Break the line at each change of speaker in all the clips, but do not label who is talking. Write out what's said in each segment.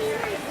First,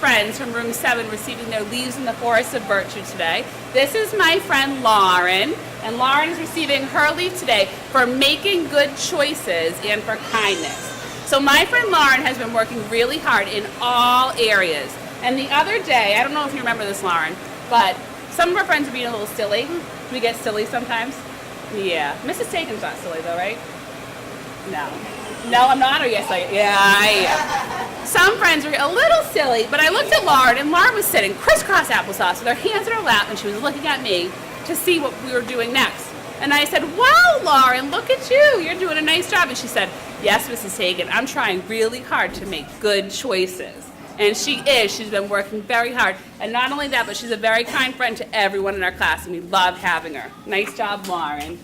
friends from room 7 receiving their leaves in the forest of virtue today. This is my friend Lauren, and Lauren is receiving her leaf today for making good choices and for kindness. So my friend Lauren has been working really hard in all areas. And the other day, I don't know if you remember this, Lauren, but some of our friends are being a little silly. Do we get silly sometimes? Yeah. Mrs. Taken's not silly though, right? No. No, I'm not, or yes, I am. Some friends were a little silly, but I looked at Lauren, and Lauren was sitting crisscross applesauce with her hands in her lap, and she was looking at me to see what we were doing next. And I said, wow, Lauren, look at you. You're doing a nice job. And she said, yes, Mrs. Taken, I'm trying really hard to make good choices. And she is. She's been working very hard. And not only that, but she's a very kind friend to everyone in our class, and we love having her. Nice job, Lauren.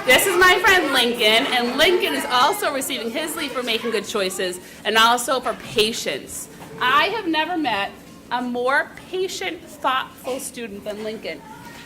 This is my friend Lincoln, and Lincoln is also receiving his leaf for making good choices and also for patience. I have never met a more patient, thoughtful student than Lincoln.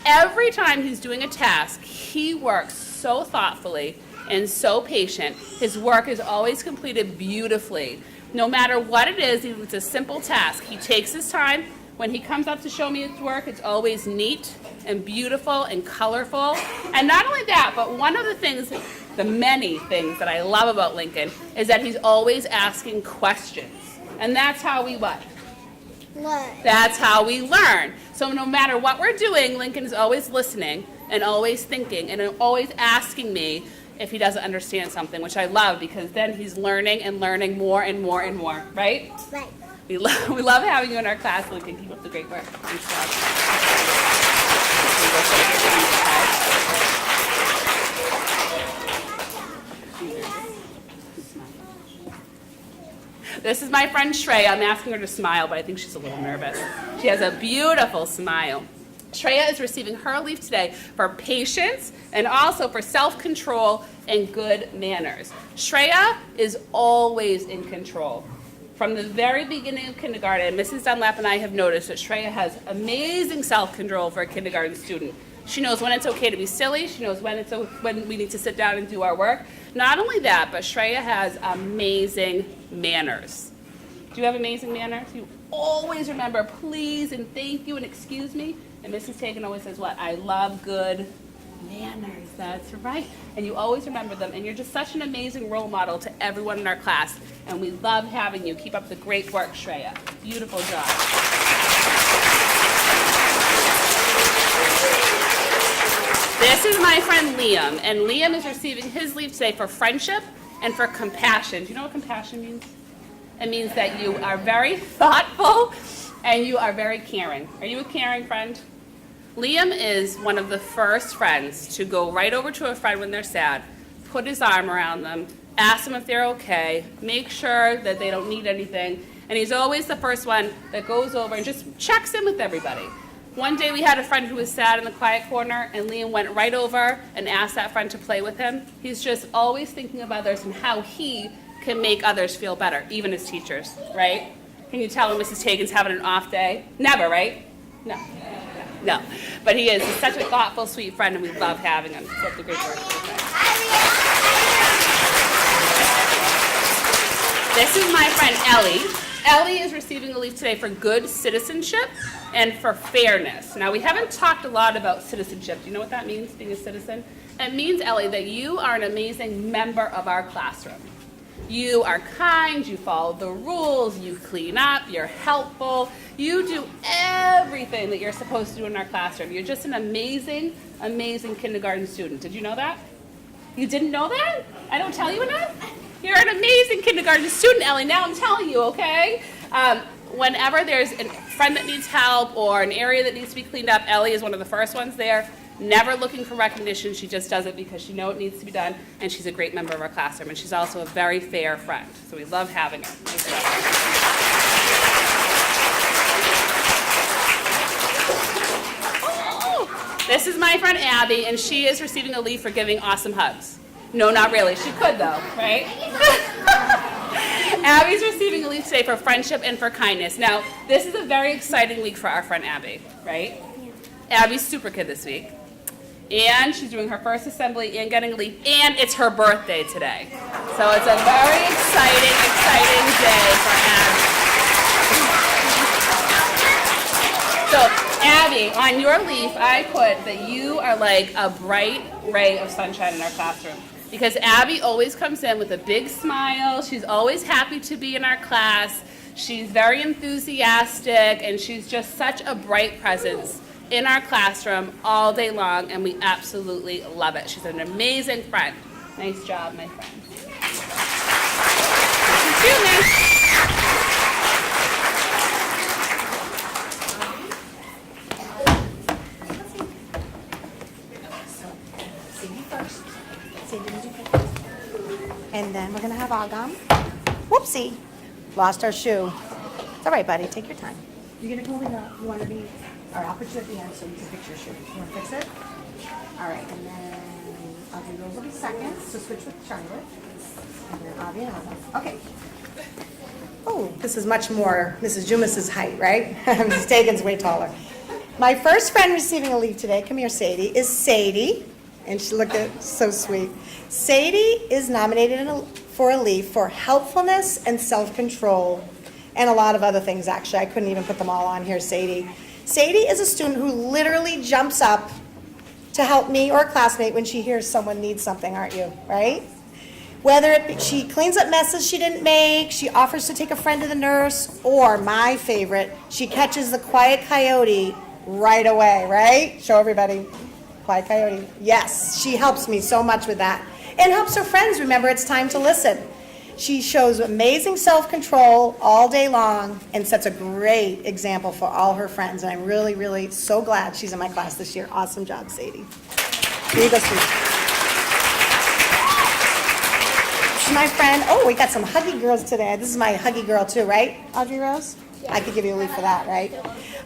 Every time he's doing a task, he works so thoughtfully and so patient. His work is always completed beautifully. No matter what it is, even if it's a simple task, he takes his time. When he comes up to show me his work, it's always neat and beautiful and colorful. And not only that, but one of the things, the many things that I love about Lincoln is that he's always asking questions. And that's how we what? Learn. That's how we learn. So no matter what we're doing, Lincoln is always listening and always thinking and always asking me if he doesn't understand something, which I love because then he's learning and learning more and more and more, right? Right. We love having you in our class, Lincoln. Keep up the great work. Thanks, This is my friend Shreya. I'm asking her to smile, but I think she's a little nervous. She has a beautiful smile. Shreya is receiving her leaf today for patience and also for self-control and good manners. Shreya is always in control. From the very beginning of kindergarten, Mrs. Dunlap and I have noticed that Shreya has amazing self-control for a kindergarten student. She knows when it's okay to be silly. She knows when we need to sit down and do our work. Not only that, but Shreya has amazing manners. Do you have amazing manners? You always remember please and thank you and excuse me. And Mrs. Taken always says what? I love good manners. That's right. And you always remember them. And you're just such an amazing role model to everyone in our class. And we love having you. Keep up the great work, Shreya. Beautiful job. This is my friend Liam. And Liam is receiving his leaf today for friendship and for compassion. Do you know what compassion means? It means that you are very thoughtful and you are very caring. Are you a caring friend? Liam is one of the first friends to go right over to a friend when they're sad, put his arm around them, ask them if they're okay, make sure that they don't need anything, and he's always the first one that goes over and just checks in with everybody. One day we had a friend who was sad in the quiet corner, and Liam went right over and asked that friend to play with him. He's just always thinking of others and how he can make others feel better, even as teachers, right? Can you tell when Mrs. Taken's having an off day? Never, right? No. No, but he is. He's such a thoughtful, sweet friend, and we love having him. That's a great work. This is my friend Ellie. Ellie is receiving a leaf today for good citizenship and for fairness. Now, we haven't talked a lot about citizenship. Do you know what that means, being a citizen? It means, Ellie, that you are an amazing member of our classroom. You are kind, you follow the rules, you clean up, you're helpful, you do everything that you're supposed to do in our classroom. You're just an amazing, amazing kindergarten student. Did you know that? You didn't know that? I don't tell you enough? You're an amazing kindergarten student, Ellie. Now I'm telling you, okay? Whenever there's a friend that needs help or an area that needs to be cleaned up, Ellie is one of the first ones there. Never looking for recognition. She just does it because she knows it needs to be done, and she's a great member of our classroom, and she's also a very fair friend. So we love having her. Oh, this is my friend Abby, and she is receiving a leaf for giving awesome hugs. No, not really. She could, though, right? Abby's receiving a leaf today for friendship and for kindness. Now, this is a very exciting week for our friend Abby, right? Abby's super kid this week. and she's doing her first assembly and getting a leaf, and it's her birthday today. So it's a very exciting day for Abby. So Abby, on your leaf, I put that you are like a bright ray of sunshine in our classroom. Because Abby always comes in with a big smile. She's always happy to be in our class. She's very enthusiastic, and she's just such a bright presence in our classroom all day long, and we absolutely love it. She's an amazing friend. Nice job, my friend.
And then we're going to have Agam. Whoopsie. Lost our shoe. It's all right, buddy. Take your time. You're going to go in the, you want to be, all right, I'll put you at the end so you can fix your shoe. You want to fix it? All right, and then Audrey Rose will be second, so switch with Charlotte. And then Avi and Agam. Okay. Oh, this is much more Mrs. Jumas's height, right? Mrs. Dagan's way taller. My first friend receiving a leaf today, come here, Sadie, is Sadie. And she looked at so sweet. Sadie is nominated for a leaf for helpfulness and self-control, and a lot of other things, actually. I couldn't even put them all on here, Sadie. Sadie is a student who literally jumps up to help me or a classmate when she hears someone needs something, aren't you, right? Whether it be, she cleans up messes she didn't make, she offers to take a friend to the nurse, or my favorite, she catches the quiet coyote right away, right? Show everybody. Quiet coyote. Yes, she helps me so much with that. And helps her friends remember it's time to listen. She shows amazing self-control all day long and sets a great example for all her friends. And I'm really, really so glad she's in my class this year. Awesome job, Sadie. Here you go, sweetie. This is my friend. Oh, we got some huggy girls today. This is my huggy girl too, right, Audrey Rose? I could give you a leaf for that, right?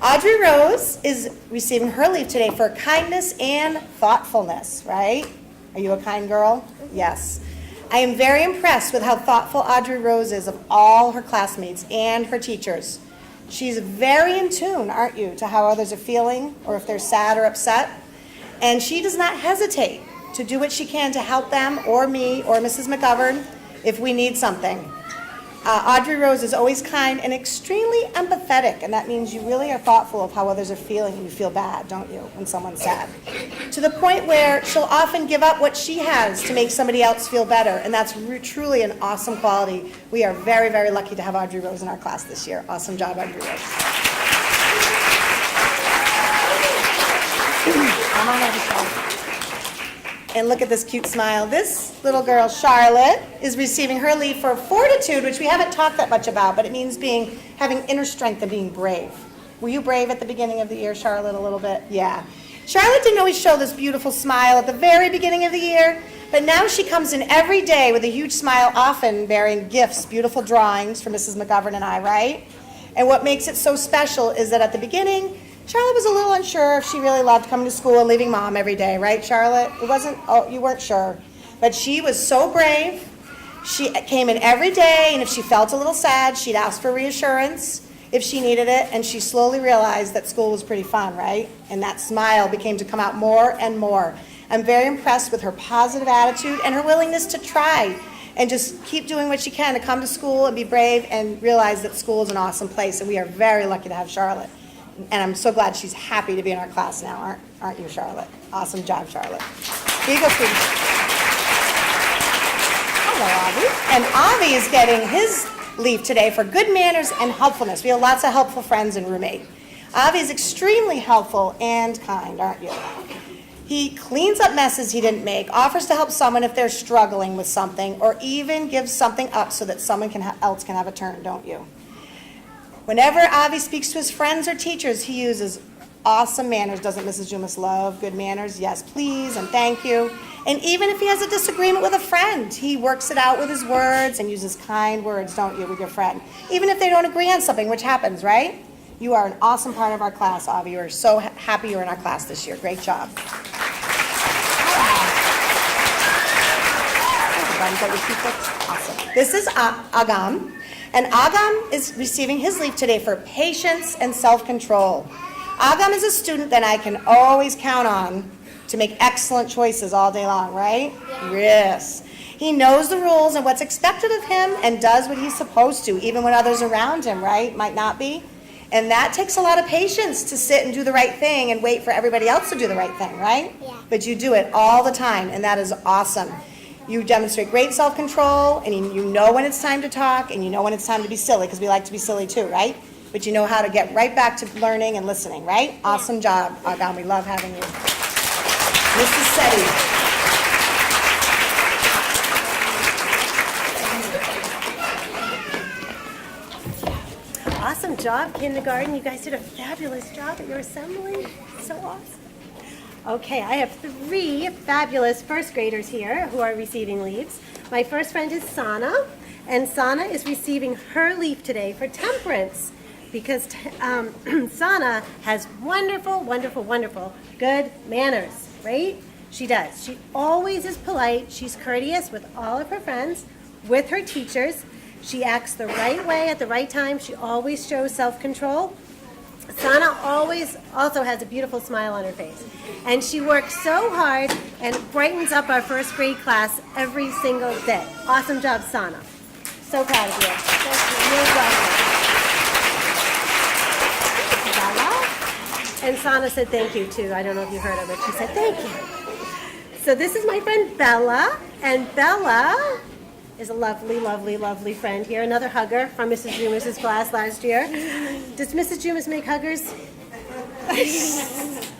Audrey Rose is receiving her leaf today for kindness and thoughtfulness, right? Are you a kind girl? Yes. I am very impressed with how thoughtful Audrey Rose is of all her classmates and her teachers. She's very in tune, aren't you, to how others are feeling or if they're sad or upset. And she does not hesitate to do what she can to help them or me or Mrs. McGovern if we need something. Audrey Rose is always kind and extremely empathetic, and that means you really are thoughtful of how others are feeling and you feel bad, don't you, when someone's sad. To the point where she'll often give up what she has to make somebody else feel better, and that's truly an awesome quality. We are very, very lucky to have Audrey Rose in our class this year. Awesome job, Audrey Rose. Come on over, Charlotte. And look at this cute smile. This little girl, Charlotte, is receiving her leaf for fortitude, which we haven't talked that much about, but it means having inner strength and being brave. Were you brave at the beginning of the year, Charlotte, a little bit? Yeah. Charlotte didn't always show this beautiful smile at the very beginning of the year, but now she comes in every day with a huge smile, often bearing gifts, beautiful drawings for Mrs. McGovern and I, right? And what makes it so special is that at the beginning, Charlotte was a little unsure if she really loved coming to school and leaving mom every day, right, Charlotte? It wasn't, oh, you weren't sure. But she was so brave. She came in every day, and if she felt a little sad, she'd ask for reassurance if she needed it, and she slowly realized that school was pretty fun, right? And that smile became to come out more and more. I'm very impressed with her positive attitude and her willingness to try and just keep doing what she can to come to school and be brave and realize that school is an awesome place, and we are very lucky to have Charlotte. And I'm so glad she's happy to be in our class now, aren't you, Charlotte? Awesome job, Charlotte. Here you go, sweetie. Hello, Avi. And Avi is getting his leaf today for good manners and helpfulness. We have lots of helpful friends and roommate. Avi is extremely helpful and kind, aren't you? He cleans up messes he didn't make, offers to help someone if they're struggling with something, or even gives something up so that someone else can have a turn, don't you? Whenever Avi speaks to his friends or teachers, he uses awesome manners. Doesn't Mrs. Jumas love good manners? Yes, please, and thank you. And even if he has a disagreement with a friend, he works it out with his words and uses kind words, don't you, with your friend? Even if they don't agree on something, which happens, right? You are an awesome part of our class, Avi. We're so happy you're in our class this year. Great job. Awesome. This is Agam. And Agam is receiving his leaf today for patience and self-control. Agam is a student that I can always count on to make excellent choices all day long, right? Yes. He knows the rules and what's expected of him and does what he's supposed to, even when others around him, right, might not be. And that takes a lot of patience to sit and do the right thing and wait for everybody else to do the right thing, right?
Yeah.
But you do it all the time, and that is awesome. You demonstrate great self-control, and you know when it's time to talk, and you know when it's time to be silly, because we like to be silly too, right? But you know how to get right back to learning and listening, right? Awesome job, Agam. We love having you. Mrs. Setti. Awesome job, kindergarten. You guys did a fabulous job at your assembly. So awesome. Okay, I have 3 fabulous first graders here who are receiving leaves. My first friend is Sana, and Sana is receiving her leaf today for temperance because Sana has wonderful, wonderful, wonderful good manners, right? She does. She always is polite. She's courteous with all of her friends, with her teachers. She acts the right way at the right time. She always shows self-control. Sana always also has a beautiful smile on her face. And she works so hard and brightens up our first grade class every single day. Awesome job, Sana. So proud of you. You're welcome. Bella. And Sana said thank you too. I don't know if you heard her, but she said thank you. So this is my friend Bella. And Bella is a lovely, lovely, lovely friend here. Another hugger from Mrs. Jumas' class last year. Does Mrs. Jumas make huggers?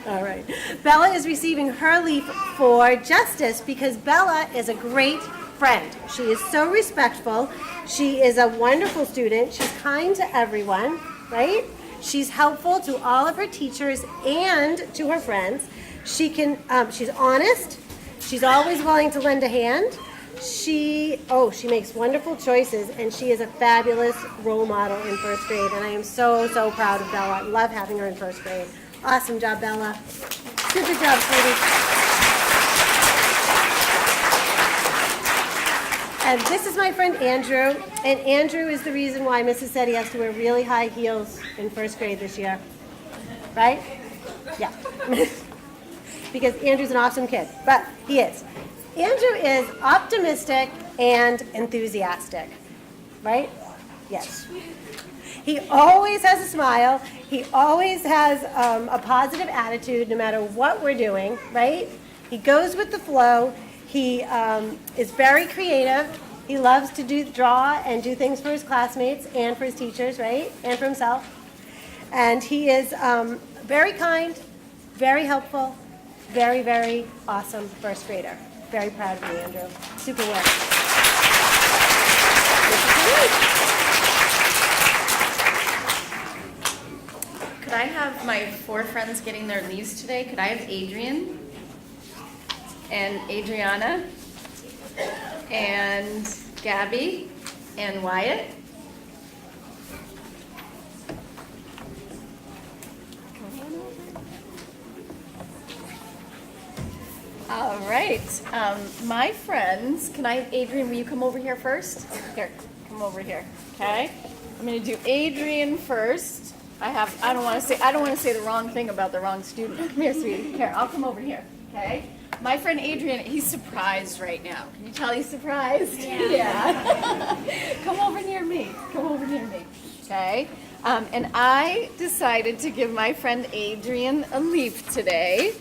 All right. Bella is receiving her leaf for justice because Bella is a great friend. She is so respectful. She is a wonderful student. She's kind to everyone, right? She's helpful to all of her teachers and to her friends. She's honest. She's always willing to lend a hand. She makes wonderful choices, and she is a fabulous role model in first grade, and I am so, so proud of Bella. I love having her in first grade. Awesome job, Bella. Super job, sweetie. And this is my friend Andrew, and Andrew is the reason why Mrs. Setti has to wear really high heels in first grade this year. Right? Yeah. Because Andrew's an awesome kid, but he is. Andrew is optimistic and enthusiastic, right? Yes. He always has a smile. He always has a positive attitude no matter what we're doing, right? He goes with the flow. He is very creative. He loves to draw and do things for his classmates and for his teachers, right? And for himself. And he is very kind, very helpful, very, very awesome first grader. Very proud of you, Andrew. Super work.
Could I have my 4 friends getting their leaves today? Could I have Adrian and Adriana and Gabby and Wyatt? All right, my friends, can I have Adrian, will you come over here first? Here, come over here, okay? I'm gonna do Adrian first. I don't wanna say the wrong thing about the wrong student. Come here, sweetie, here, I'll come over here, okay? My friend Adrian, he's surprised right now. Can you tell he's surprised? Yeah. Come over near me, okay? And I decided to give my friend Adrian a leaf today.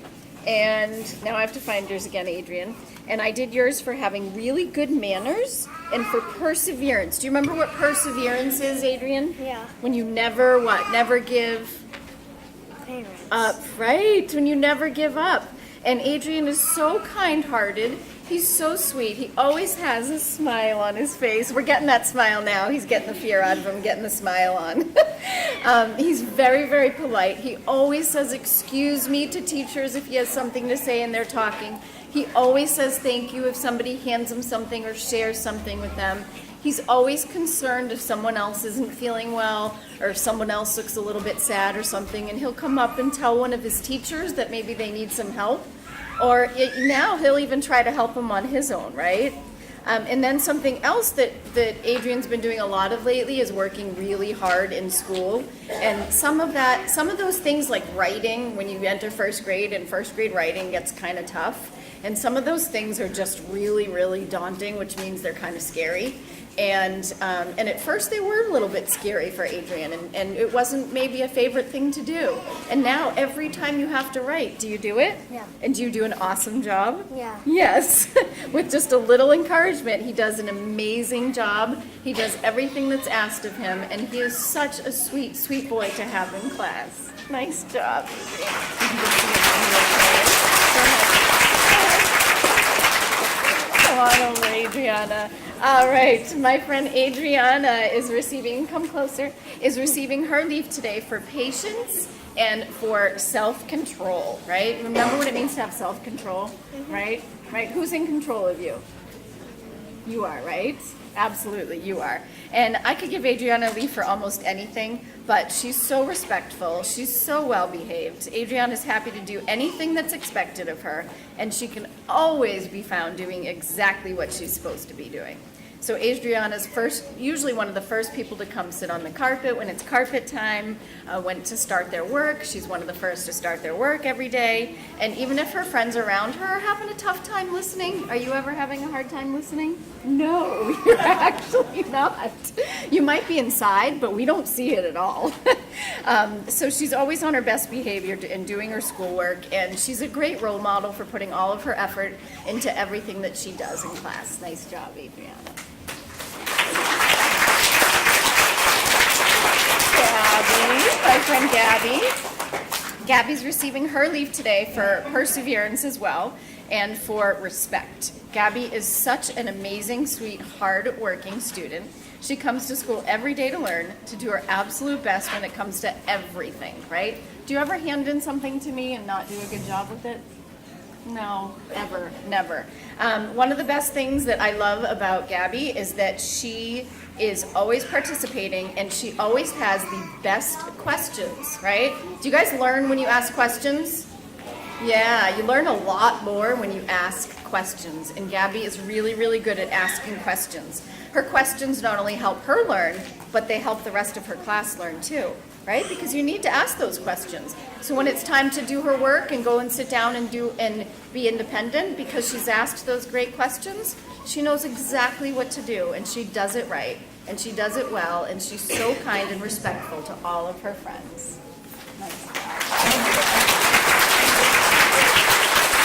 And now I have to find yours again, Adrian. And I did yours for having really good manners and for perseverance. Do you remember what perseverance is, Adrian?
Yeah.
When you never give up, right? When you never give up. And Adrian is so kind-hearted. He's so sweet. He always has a smile on his face. We're getting that smile now. He's getting the fear out of him, getting the smile on. He's very, very polite. He always says excuse me to teachers if he has something to say and they're talking. He always says thank you if somebody hands him something or shares something with them. He's always concerned if someone else isn't feeling well or if someone else looks a little bit sad or something, and he'll come up and tell one of his teachers that maybe they need some help. Or now he'll even try to help him on his own, right? And then something else that Adrian's been doing a lot of lately is working really hard in school. And some of those things like writing, when you enter first grade, and first grade writing gets kind of tough. And some of those things are just really, really daunting, which means they're kind of scary. And at first they were a little bit scary for Adrian, and it wasn't maybe a favorite thing to do. And now every time you have to write, do you do it?
Yeah.
And do you do an awesome job?
Yeah.
Yes. With just a little encouragement, he does an amazing job. He does everything that's asked of him, and he is such a sweet, sweet boy to have in class. Nice job, Adrian. You can just see him on your chair. Come on over, Adriana. All right, my friend Adriana is receiving, come closer, is receiving her leave today for patience and for self-control, right? Remember what it means to have self-control, right? Right? Who's in control of you? You are, right? Absolutely, you are. And I could give Adriana leave for almost anything, but she's so respectful. She's so well behaved. Adriana's happy to do anything that's expected of her, and she can always be found doing exactly what she's supposed to be doing. So Adriana's usually one of the first people to come sit on the carpet when it's carpet time, when to start their work. She's one of the first to start their work every day. And even if her friends around her are having a tough time listening, are you ever having a hard time listening? No, you're actually not. You might be inside, but we don't see it at all. So she's always on her best behavior and doing her schoolwork, and she's a great role model for putting all of her effort into everything that she does in class. Nice job, Adriana. My friend Gabby. Gabby's receiving her leave today for perseverance as well and for respect. Gabby is such an amazing, sweet, hard-working student. She comes to school every day to learn, to do her absolute best when it comes to everything, right? Do you ever hand in something to me and not do a good job with it? No, ever, never. One of the best things that I love about Gabby is that she is always participating and she always has the best questions, right? Do you guys learn when you ask questions? Yeah, you learn a lot more when you ask questions, and Gabby is really, really good at asking questions. Her questions not only help her learn, but they help the rest of her class learn too, right? Because you need to ask those questions. So when it's time to do her work and go and sit down and be independent, because she's asked those great questions, she knows exactly what to do, and she does it right, and she does it well, and she's so kind and respectful to all of her friends. Nice job.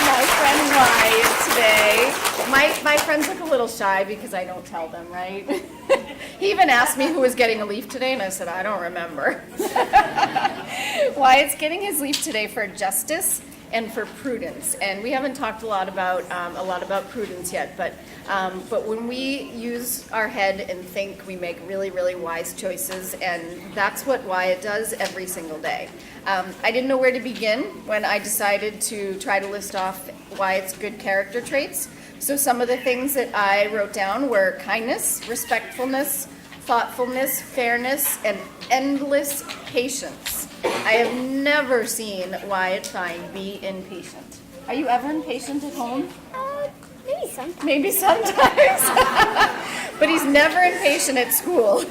My friend Wyatt today. My friends look a little shy because I don't tell them, right? He even asked me who was getting a leave today, and I said, I don't remember. Wyatt's getting his leave today for justice and for prudence. And we haven't talked a lot about prudence yet, but when we use our head and think, we make really, really wise choices, and that's what Wyatt does every single day. I didn't know where to begin when I decided to try to list off Wyatt's good character traits. So some of the things that I wrote down were kindness, respectfulness, thoughtfulness, fairness, and endless patience. I have never seen Wyatt Fine be impatient. Are you ever impatient at home?
Maybe sometimes.
Maybe sometimes. But he's never impatient at school.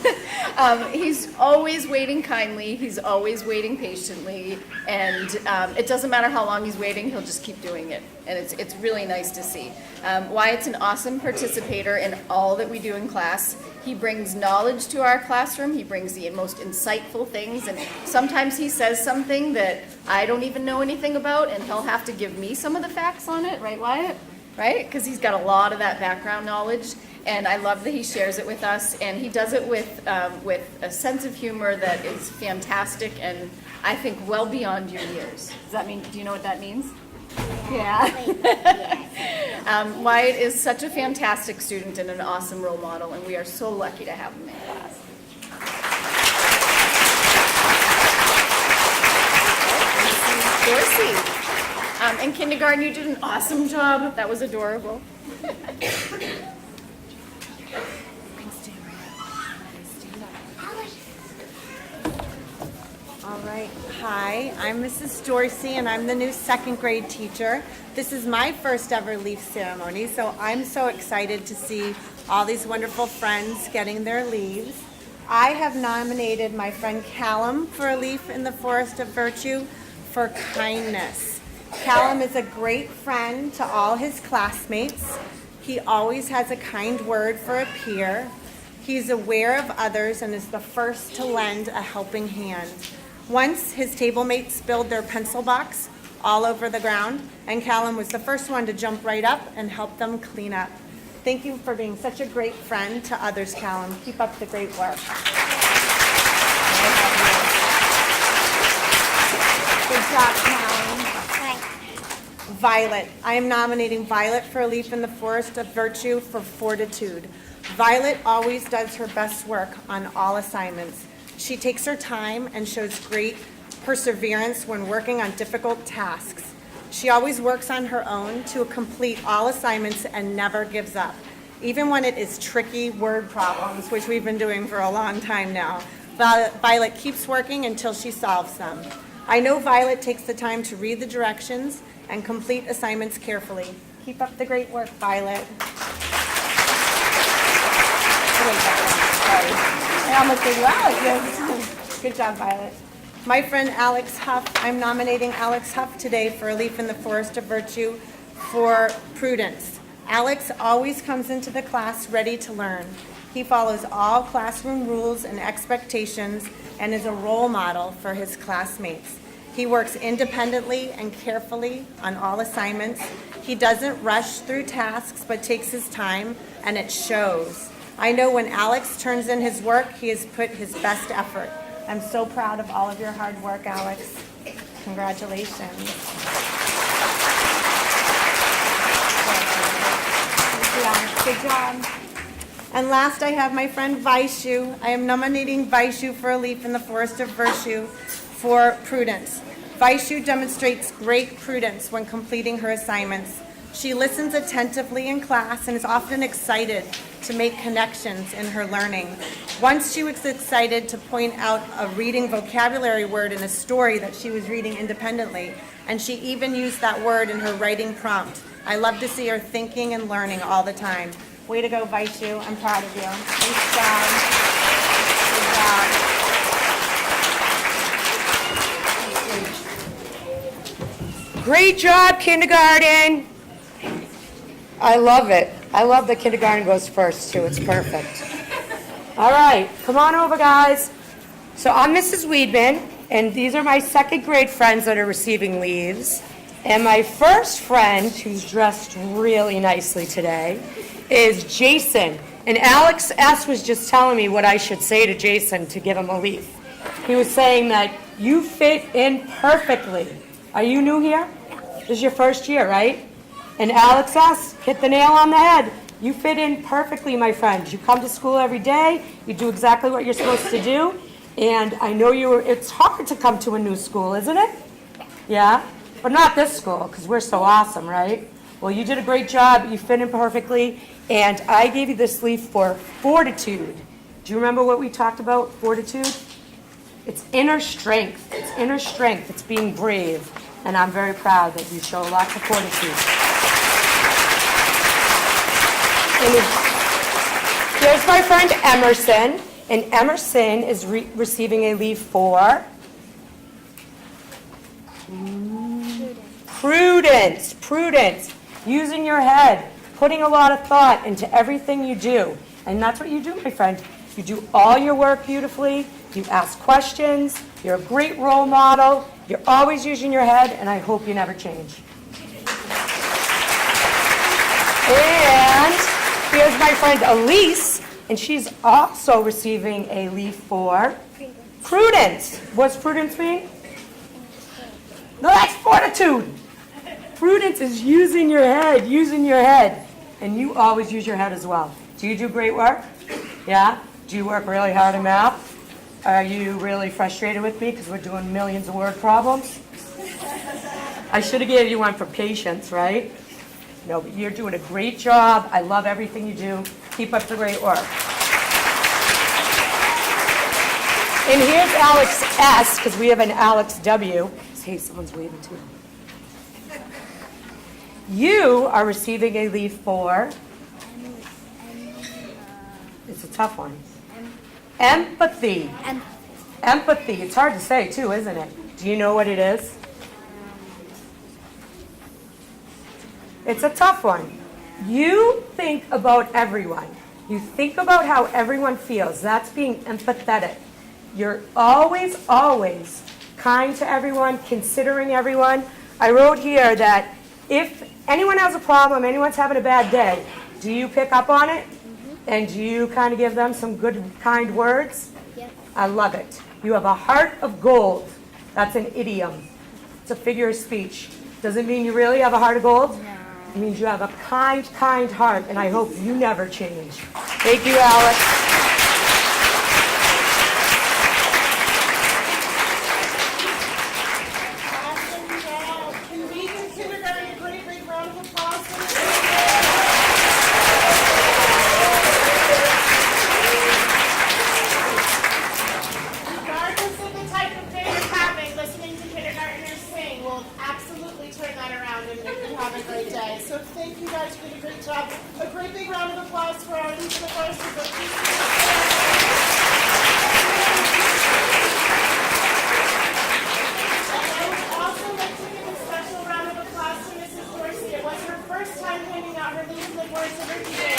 He's always waiting kindly. He's always waiting patiently. And it doesn't matter how long he's waiting, he'll just keep doing it. And it's really nice to see. Wyatt's an awesome participator in all that we do in class. He brings knowledge to our classroom. He brings the most insightful things. And sometimes he says something that I don't even know anything about, and he'll have to give me some of the facts on it. Right, Wyatt? Right? Because he's got a lot of that background knowledge. And I love that he shares it with us, and he does it with a sense of humor that is fantastic and I think well beyond your years. Does that mean? Do you know what that means? Yeah. Wyatt is such a fantastic student and an awesome role model, and we are so lucky to have him in class. Dorsey. In kindergarten, you did an awesome job. That was adorable.
All right. Hi, I'm Mrs. Dorsey, and I'm the new second grade teacher. This is my first ever leaf ceremony, so I'm so excited to see all these wonderful friends getting their leaves. I have nominated my friend Callum for a leaf in the Forest of Virtue for kindness. Callum is a great friend to all his classmates. He always has a kind word for a peer. He's aware of others and is the first to lend a helping hand. Once, his table mates spilled their pencil box all over the ground, and Callum was the first one to jump right up and help them clean up. Thank you for being such a great friend to others, Callum. Keep up the great work. Good job, Callum. Violet. I am nominating Violet for a leaf in the Forest of Virtue for fortitude. Violet always does her best work on all assignments. She takes her time and shows great perseverance when working on difficult tasks. She always works on her own to complete all assignments and never gives up, even when it is tricky word problems, which we've been doing for a long time now. Violet keeps working until she solves them. I know Violet takes the time to read the directions and complete assignments carefully. Keep up the great work, Violet. I almost said, wow, good job, Violet. My friend Alex Huff, I'm nominating Alex Huff today for a leaf in the Forest of Virtue for prudence. Alex always comes into the class ready to learn. He follows all classroom rules and expectations and is a role model for his classmates. He works independently and carefully on all assignments. He doesn't rush through tasks but takes his time, and it shows. I know when Alex turns in his work, he has put his best effort. I'm so proud of all of your hard work, Alex. Congratulations. Good job. And last, I have my friend Vaishu. I am nominating Vaishu for a leaf in the Forest of Virtue for prudence. Vaishu demonstrates great prudence when completing her assignments. She listens attentively in class and is often excited to make connections in her learning. Once she was excited to point out a reading vocabulary word in a story that she was reading independently, and she even used that word in her writing prompt. I love to see her thinking and learning all the time. Way to go, Vaishu. I'm proud of you. Nice job. Good job.
Great job, kindergarten. I love it. I love that kindergarten goes first, too. It's perfect. All right, come on over, guys. So I'm Mrs. Weedman, and these are my second grade friends that are receiving leaves. And my first friend, who's dressed really nicely today, is Jason. And Alex S. was just telling me what I should say to Jason to give him a leaf. He was saying that you fit in perfectly. Are you new here? This is your first year, right? And Alex S. hit the nail on the head. You fit in perfectly, my friend. You come to school every day. You do exactly what you're supposed to do. And I know it's hard to come to a new school, isn't it? Yeah? But not this school, because we're so awesome, right? Well, you did a great job. You fit in perfectly. And I gave you this leaf for fortitude. Do you remember what we talked about, fortitude? It's inner strength. It's inner strength. It's being brave. And I'm very proud that you show lots of fortitude. And here's my friend Emerson. And Emerson is receiving a leaf for prudence. Prudence. Using your head. Putting a lot of thought into everything you do. And that's what you do, my friend. You do all your work beautifully. You ask questions. You're a great role model. You're always using your head, and I hope you never change. And here's my friend Elise, and she's also receiving a leaf for prudence. What's prudence mean? No, that's fortitude. Prudence is using your head, and you always use your head as well. Do you do great work? Yeah? Do you work really hard in math? Are you really frustrated with me because we're doing millions of word problems? I should have gave you one for patience, right? No, but you're doing a great job. I love everything you do. Keep up the great work. And here's Alex S, because we have an Alex W. Hey, someone's waving too. You are receiving a leaf for, it's a tough one. Empathy. Empathy. It's hard to say too, isn't it? Do you know what it is? It's a tough one. You think about everyone. You think about how everyone feels. That's being empathetic. You're always, always kind to everyone, considering everyone. I wrote here that if anyone has a problem, anyone's having a bad day, do you pick up on it? And do you kind of give them some good, kind words?
Yep.
I love it. You have a heart of gold. That's an idiom. It's a figure of speech. Does it mean you really have a heart of gold?
No.
It means you have a kind, kind heart, and I hope you never change. Thank you, Alex.
Awesome job. Can we give kindergarten a great big round of applause for this? Regardless of the type of day you're having, listening to kindergartners sing will absolutely turn that around and make you have a great day. So thank you guys for a great job. A great big round of applause for our Legion of I would also like to give a special round of applause to Mrs. Dorsey. It was her first time handing out her Legion of Words of her today.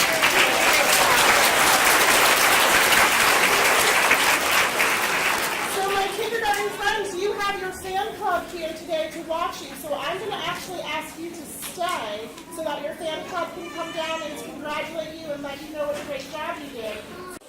So my kindergarten friends, you have your fan club here today to watch you. So I'm going to actually ask you to stay so that your fan club can come down and congratulate you and let you know what a great job you did.